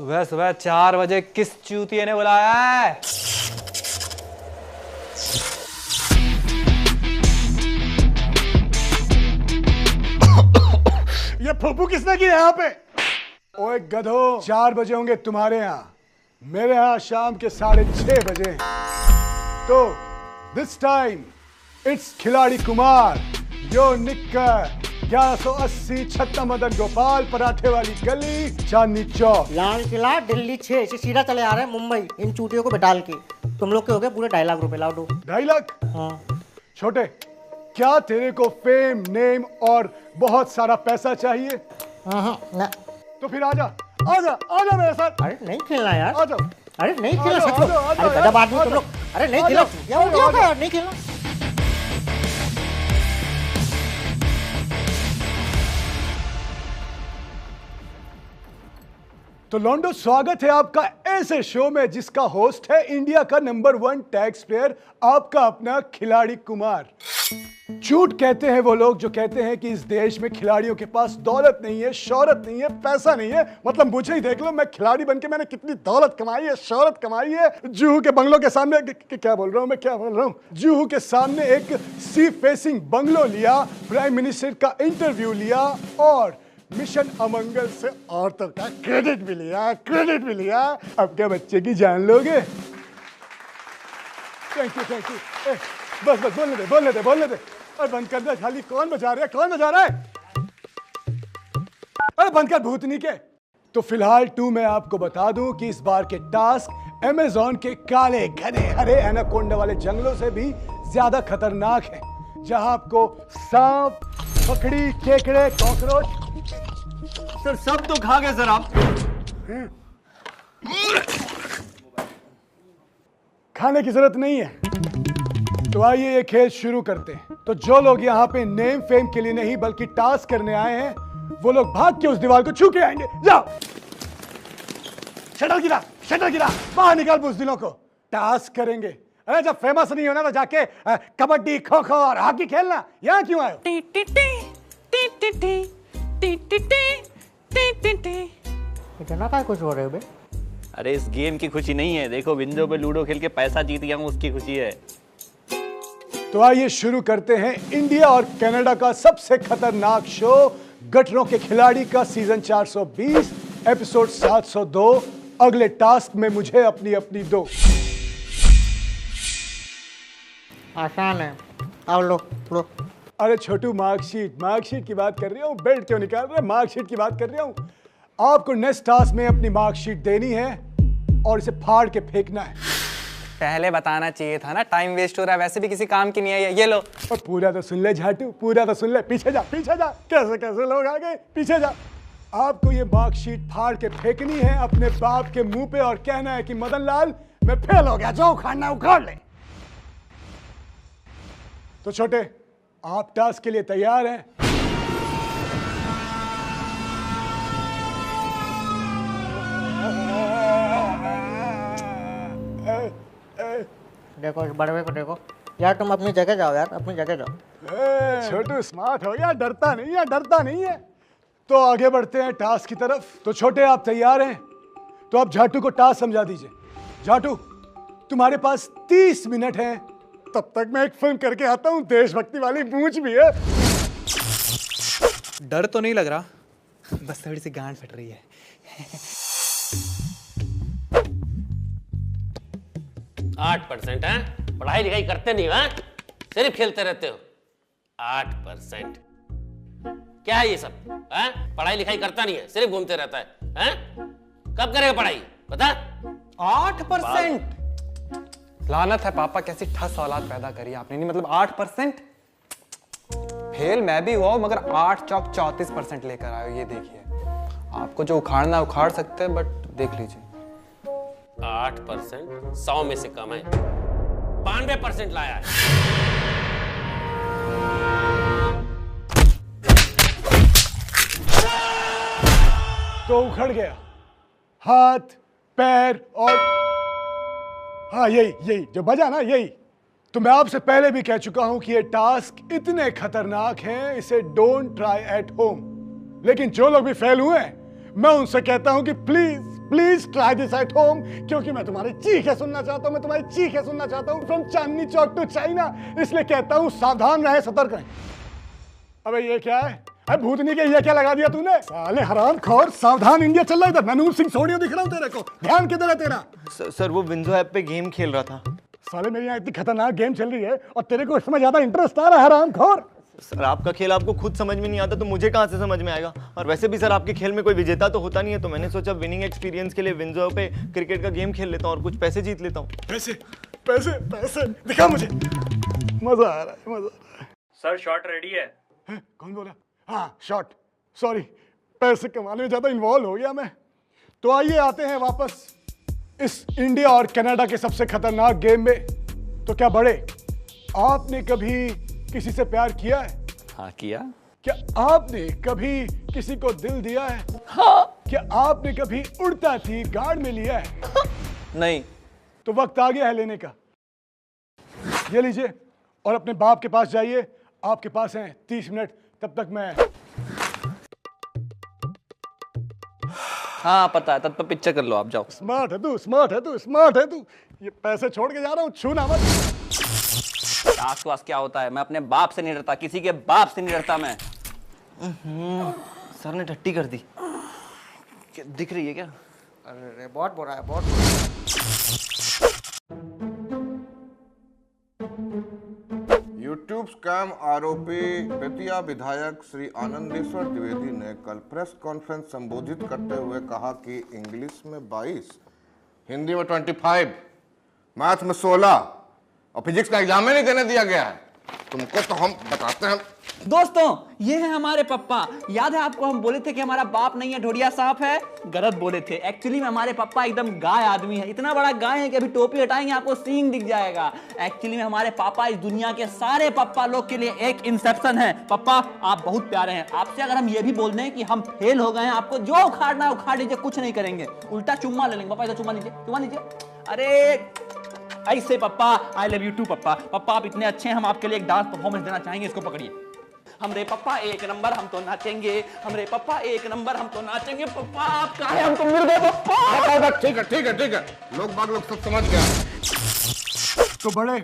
सुबह सुबह 4 बजे किस चूतिए ने बुलाया है? ये फूफू किसने की यहाँ पे? ओए गधो, 4 बजे होंगे तुम्हारे यहाँ, मेरे यहाँ शाम के 6:30 बजे। तो दिस टाइम इट्स खिलाड़ी कुमार, यो निक्कर 1180 छत्ता मदन गोपाल, पराठे वाली गली, चांदनी चौक, लाल किला, दिल्ली 6 से सीधा चले आ रहे हैं मुंबई इन चूटियों को बिठाल के। तुम लोग के हो गए पूरे 2.5 लाख रुपए। लाओ दो। 2.5 लाख? हाँ। छोटे, क्या तेरे को फेम, नेम और बहुत सारा पैसा चाहिए? ना। तो फिर आजा आजा आजा मेरे साथ। अरे नहीं खेलना यार। आ जाओ। अरे नहीं खेलना सच में। अरे गधा आदमी तुम लोग। अरे नहीं खेलना यार, नहीं खेलना। तो लॉन्डो, स्वागत है आपका ऐसे शो में जिसका होस्ट है इंडिया का नंबर 1 टैक्स प्लेयर, आपका अपना खिलाड़ी कुमार। झूठ कहते हैं वो लोग जो कहते हैं कि इस देश में खिलाड़ियों के पास दौलत नहीं है, शोहरत नहीं है, पैसा नहीं है। मतलब मुझे ही देख लो, मैं खिलाड़ी बनके मैंने कितनी दौलत कमाई है, शोहरत कमाई है। जुहू के बंगलों के सामने क्या बोल रहा हूँ, जुहू के सामने एक सी फेसिंग बंगलो लिया, प्राइम मिनिस्टर का इंटरव्यू लिया और मिशन अमंगल से औरतों का क्रेडिट भी लिया। अब क्या बच्चे की जान लोगे? Thank you. बस बोलने दे। अरे बंद कर दे, खाली कौन बजा रहा है? अरे बंद कर भूतनी के। तो फिलहाल मैं आपको बता दूं कि इस बार के टास्क अमेज़न के काले घने हरे एनाकोंडा वाले जंगलों से भी ज्यादा खतरनाक है, जहां आपको सांप, पकड़ी, केकड़े, कॉकरोच। सर सब तो खा गए सर आप। खाने की जरूरत नहीं है। तो आइए ये खेल शुरू करते हैं। तो जो लोग यहाँ पे नेम फेम के लिए नहीं बल्कि टास्क करने आए हैं, वो लोग भाग के उस दीवार को छू के आएंगे। जाओ, शटर गिरा, बाहर निकाल बुज़दिलों को। टास्क करेंगे। अरे जब फेमस नहीं होना तो जाके कबड्डी, खो खो और हॉकी खेलना। यहाँ क्यों आए? इतना क्या कुछ हो रहे हो बे? अरे इस गेम की खुशी नहीं है, देखो विंडो पे लूडो खेल के पैसा जीत गया हूँ, उसकी खुशी है। तो आइए शुरू करते हैं इंडिया और कनाडा का सबसे खतरनाक शो, गटरों के खिलाड़ी का सीजन 420 एपिसोड 702। अगले टास्क में मुझे अपनी दो। आसान है, आओ लो। अरे छोटू, मार्कशीट की बात कर रही हूँ, बेल्ट क्यों निकाल रहे? मार्कशीट की बात कर रही हूँ। आपको नेक्स्ट टास्क में अपनी मार्कशीट देनी है और इसे फाड़ के फेंकना है। पहले बताना चाहिए था ना, टाइम वेस्ट हो रहा है, वैसे भी किसी काम की नहीं है ये लो। और पूरा तो सुन ले झाटू, पूरा तो सुन ले। पीछे जा। कैसे लोग आ गए? पीछे जा। आपको ये मार्कशीट फाड़ के फेंकनी है अपने बाप के मुंह पे और कहना है कि मदन लाल, मैं फेल हो गया, जो उखाड़ना उखाड़ ले। तो छोटे, आप टास्क के लिए तैयार हैं? देखो इस बड़वे को देखो यार, तुम अपनी जगह जाओ यार, अपनी जगह जाओ। छोटू स्मार्ट हो गया, डरता नहीं है। तो आगे बढ़ते हैं टास्क की तरफ। तो छोटे, आप तैयार हैं? तो आप झाटू को टास्क समझा दीजिए। झाटू, तुम्हारे पास 30 मिनट हैं, तब तक मैं एक फिल्म करके आता हूँ, देशभक्ति वाली मूंछ भी है। डर तो नहीं लग रहा, बस थोड़ी सी गांड फट रही है। 8% है? पढ़ाई लिखाई करते नहीं हैं? सिर्फ खेलते रहते हो। 8% क्या है ये सब? पढ़ाई लिखाई करता नहीं है, सिर्फ घूमते रहता है। कब करेगा पढ़ाई बता? 8%? लानत है पापा, कैसी ठस औलाद पैदा करी आपने। नहीं मतलब 8%? फेल मैं भी हुआ, मगर 8 चौक 34% लेकर आयो। ये देखिए, आपको जो उखाड़ना उखाड़ सकते हैं, बट देख लीजिए। 8% 100 में से कम है, 92% लाया है। तो उखड़ गया हाथ, पैर और हाँ यही जो बजा ना, यही। तो मैं आपसे पहले भी कह चुका हूं कि ये टास्क इतने खतरनाक हैं, इसे डोंट ट्राई एट होम। लेकिन जो लोग भी फेल हुए हैं, मैं उनसे कहता हूं कि please please try this at home, क्योंकि मैं तुम्हारी चीखें सुनना चाहता हूं, मैं तुम्हारी चीखें सुनना चाहता हूं from Chandni Chowk to China. इसलिए कहता हूं सावधान रहें, सतर्क रहें। अबे ये क्या है? अरे भूतनी के ये क्या लगा दिया तूने? साले हरामखोर, सावधान इंडिया चल रहा है इधर। मनूर सिंह सोनियो दिख रहा हूं तेरे को, ध्यान किधर है तेरा? सर वो विंजो ऐप पे गेम खेल रहा था। साले मेरी यहाँ इतनी खतरनाक गेम चल रही है और तेरे को इसमें ज्यादा इंटरेस्ट आ रहा है, हरामखोर। सर आपका खेल आपको खुद समझ में नहीं आता तो मुझे कहाँ से समझ में आएगा? और वैसे भी सर आपके खेल में कोई विजेता तो होता नहीं है, तो मैंने सोचा विनिंग एक्सपीरियंस के लिए विंजो पे क्रिकेट का गेम खेल लेता हूँ और कुछ पैसे जीत लेता हूँ। पैसे पैसे पैसे दिखा मुझे, मजा आ रहा है, मजा आ रहा है। सर शॉट रेडी है। कौन बोला? हाँ शॉट, सॉरी पैसे कमाने में ज्यादा इन्वॉल्व हो गया मैं। तो आइए आते हैं वापस इस इंडिया और कनाडा के सबसे खतरनाक गेम में। तो क्या बड़े, आपने कभी किसी से प्यार किया है? हाँ किया। क्या आपने कभी किसी को दिल दिया है? हाँ। क्या आपने कभी उड़ता थी गार्ड में लिया है? नहीं। तो वक्त आ गया है लेने का। ये लीजिए और अपने बाप के पास जाइए, आपके पास हैं 30 मिनट, तब तक मैं। हाँ पता है, तब तक पिक्चर कर लो, आप जाओ। स्मार्ट है तू, स्मार्ट है तू, स्मार्ट है तू। ये पैसे छोड़ के जा रहा हूँ, छूना मत। आसपास क्या होता है? मैं अपने बाप से नहीं डरता, किसी के बाप से नहीं डरता मैं। सर ने टट्टी कर दी। दिख रही है क्या? अरे बहुत बुरा है, बहुत बुरा है। यूट्यूब स्कैम आरोपी बेतिया विधायक श्री आनंदेश्वर द्विवेदी ने कल प्रेस कॉन्फ्रेंस संबोधित करते हुए कहा कि इंग्लिश में 22, हिंदी में 25, मैथ में 16 और फिजिक्स का एग्जाम में नहीं देने दिया गया है। तुमको तो हम बताते हैं। दोस्तों ये है हमारे पप्पा। याद है आपको हम बोले थे कि हमारा बाप नहीं है, ढोड़िया सांप है? गलत बोले थे। एक्चुअली में हमारे पप्पा एकदम गाय आदमी है, इतना बड़ा गाय है कि अभी टोपी हटाएंगे आपको सींग दिख जाएगा। एक्चुअली में हमारे पापा इस दुनिया के सारे पप्पा लोग के लिए एक इंसेप्शन है। पप्पा आप बहुत प्यारे हैं, आपसे अगर हम ये भी बोल दें कि हम फेल हो गए हैं, आपको जो उखाड़ना है उखाड़ लीजिए, कुछ नहीं करेंगे, उल्टा चुम्मा ले लेंगे। पापा इधर चुम्मा लीजिए, चुम्मा लीजिए। अरे ऐसे पप्पा, आई लव यू टू पप्पा। पप्पा आप इतने अच्छे हैं, हम आपके लिए एक डांस परफॉर्मेंस देना चाहेंगे, इसको पकड़िए। हमरे पप्पा एक नंबर, हम तो नाचेंगे। हमरे पप्पा एक नंबर, हम तो नाचेंगे। पप्पा आप कहाँ हैं? हम तो मिल गए पप्पा। ठीक है ठीक है ठीक है, लोग बाग लोग सब समझ गया। तो बड़े,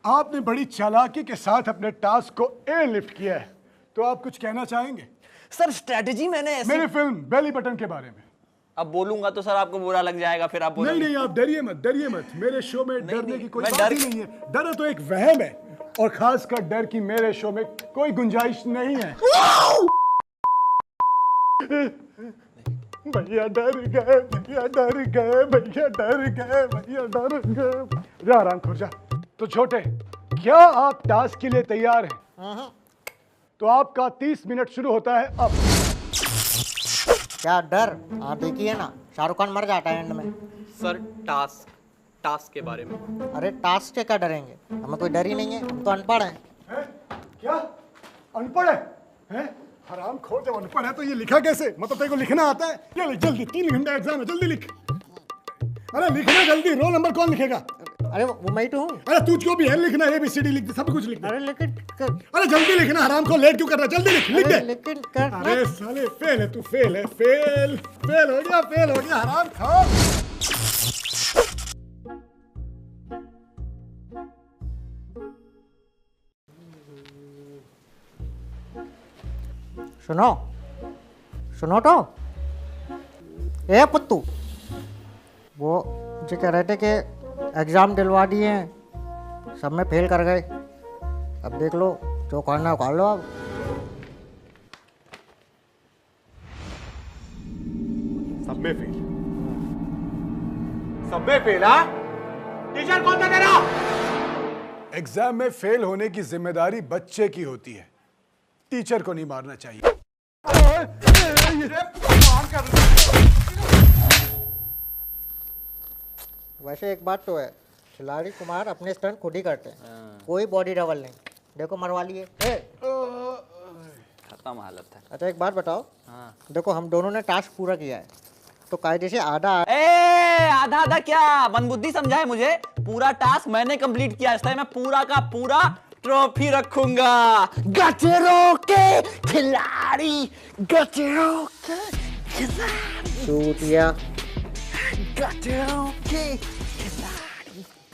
आपने बड़ी चालाकी के साथ अपने टास्क को एयरलिफ्ट किया है, तो आप कुछ कहना चाहेंगे? सर स्ट्रेटजी मैंने मेरी फिल्म बेली बटन के बारे में। अब बोलूंगा तो सर आपको बुरा लग जाएगा, फिर आप नहीं बोलोगे। नहीं, आप डरिए मत, डरिए मत। मेरे शो में डरने की कोई मैं बात ही नहीं है। डर तो एक वहम है, और खासकर डर की मेरे शो में कोई गुंजाइश नहीं है। भैया डर गए, भैया डर गए, भैया डर गए, भैया डर गए। जा आराम खोर जा। तो छोटे, क्या आप टास्क के लिए तैयार हैं? तो आपका 30 मिनट शुरू होता है अब। क्या डर? हाँ देखिए ना, शाहरुख खान मर जाता है एंड में। सर टास्क के बारे में। अरे टास्क से क्या डरेंगे? हमें कोई डर ही नहीं है, हम तो अनपढ़ हैं। क्या अनपढ़ है? हैं? हराम खोर, जब अनपढ़ है तो ये लिखा कैसे? मतलब तेरे को लिखना आता है? ये लिख जल्दी, 3 घंटे एग्जाम है, जल्दी लिख। अरे लिखना जल्दी, रोल नंबर कौन लिखेगा? अरे वो मैं तो हूँ। अरे तुझको भी है लिखना, ABCD लिख दे, सब कुछ लिख दे। अरे लेकिन अरे जल्दी लिखना, हराम को लेट क्यों कर रहा है? जल्दी लिख, लिख दे। लेकिन कर। अरे साले फेल है तू, फेल है, फेल फेल हो गया, फेल हो गया, हराम खोर। सुनो सुनो तो, ए पुत्तू, वो जो कह रहे थे कि एग्ज़ाम दिलवा दिए हैं, सब में फेल कर गए। अब देख लो, जो करना कर लो अब। सब में फेल, सब में फेल। हाँ टीचर कौन था तेरा? एग्जाम में फेल होने की जिम्मेदारी बच्चे की होती है, टीचर को नहीं मारना चाहिए। वैसे एक बात तो है, खिलाड़ी कुमार अपने स्टंट खुद ही करते हैं, कोई बॉडी डबल नहीं। देखो मरवा लिए। खत्म हालत है। अच्छा एक बात बताओ, देखो हम दोनों ने टास्क पूरा किया है, तो कायदे से आधा आधा आधा क्या मनबुद्धि समझा है मुझे? पूरा टास्क मैंने कंप्लीट किया, इसलिए मैं पूरा का पूरा ट्रॉफी रखूंगा। गजरों के खिलाड़ी, गजरों के खिलाड़ी। चूतिया,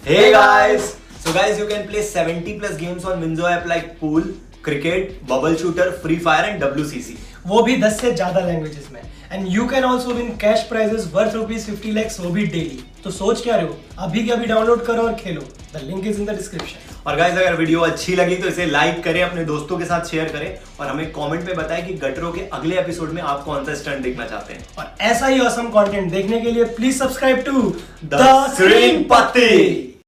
Hey guys! So guys, you can play 70 plus games on Winzo app like Pool, Cricket, Bubble Shooter, Free Fire and WCC. वो भी 10 से ज्यादा लैंग्वेजेस में। And you can also win cash prices worth ₹50 lakhs, वो भी daily. तो सोच क्या रहे हो, अभी के अभी डाउनलोड करो और खेलो। The link is in the description. और गाइस, अगर वीडियो अच्छी लगी तो इसे लाइक करें, अपने दोस्तों के साथ शेयर करें और हमें कमेंट में बताएं कि गटरों के अगले एपिसोड में आप कौन सा स्टंट देखना चाहते हैं। और ऐसा ही ऑसम कंटेंट देखने के लिए please subscribe to the screen पत्ती।